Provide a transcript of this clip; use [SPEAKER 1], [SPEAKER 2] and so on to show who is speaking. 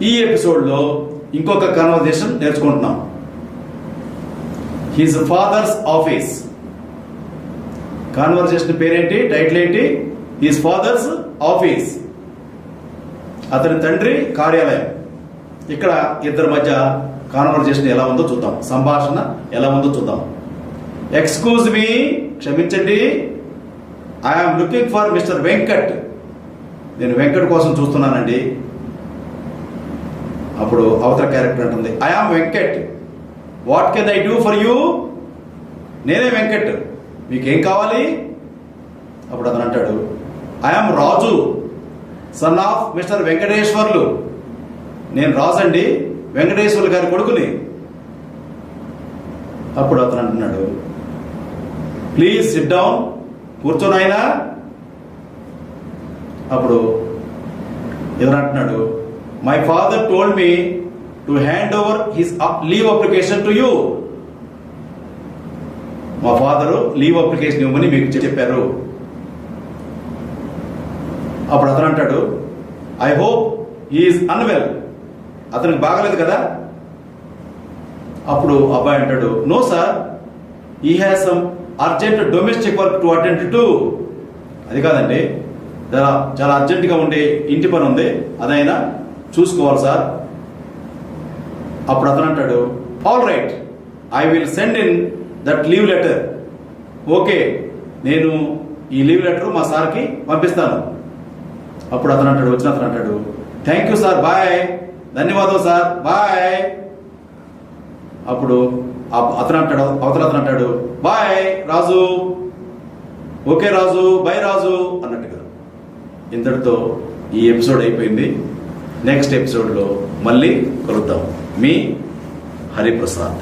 [SPEAKER 1] ఈ ఎపిసోడ్లో ఇంకొక కన్వర్జేషన్ నేర్చుకుంటున్నాం. His father's office. కాన్వర్జేషన్ పేరేంటి, టైటిల్ ఏంటి? His father's office. అతని తండ్రి కార్యాలయం. ఇక్కడ ఇద్దరి మధ్య కాన్వర్జేషన్ ఎలా ఉందో చూద్దాం, సంభాషణ ఎలా ఉందో చూద్దాం. ఎక్స్క్యూజ్ మీ, క్షమించండి, I'm looking for mister Venkat. నేను వెంకట్ కోసం చూస్తున్నానండి. అప్పుడు అవతల క్యారెక్టర్ అంటుంది, I am Venkat, what can I do for you? నేనే వెంకట్, మీకేం కావాలి? అప్పుడు అతను అంటాడు, I am Raju, son of mister Venkateswarlu. నేను రాజు అండి, వెంకటేశ్వర్లు గారి కొడుకుని. అప్పుడు అతను అంటున్నాడు, ప్లీజ్ సిట్ డౌన్, కూర్చోనాయనా. అప్పుడు ఎవరు అంటున్నాడు, my father told me to hand over his leave application to you. మా ఫాదరు లీవ్ అప్లికేషన్ ఇవ్వమని మీకు చెప్పారు. అప్పుడు అతను అంటాడు, ఐ హోప్ హీఈస్ అన్వెల్. అతనికి బాగలేదు కదా? అప్పుడు అబ్బాయి అంటాడు, no sir, he has some urgent domestic work to attend to. అది కాదండి, చాలా అర్జెంటుగా ఉండే ఇంటి పని ఉంది, అదైనా చూసుకోవాలి సార్. అప్పుడు అతను అంటాడు, all right, I will send in that leave letter. Okay, నేను ఈ లీవ్ లెటర్ మా సార్కి పంపిస్తాను. అప్పుడు అతను అంటాడు, వచ్చిన అతను అంటాడు, థ్యాంక్ యూ సార్, బాయ్, ధన్యవాదాలు సార్, బాయ్. అప్పుడు అతను అంటాడు, అవతల అతను అంటాడు, బాయ్ రాజు, ఓకే రాజు, బాయ్ రాజు అన్నట్టుగా. ఇంతటితో ఈ ఎపిసోడ్ అయిపోయింది. నెక్స్ట్ ఎపిసోడ్లో మళ్ళీ కలుద్దాం. మీ హరిప్రసాద్.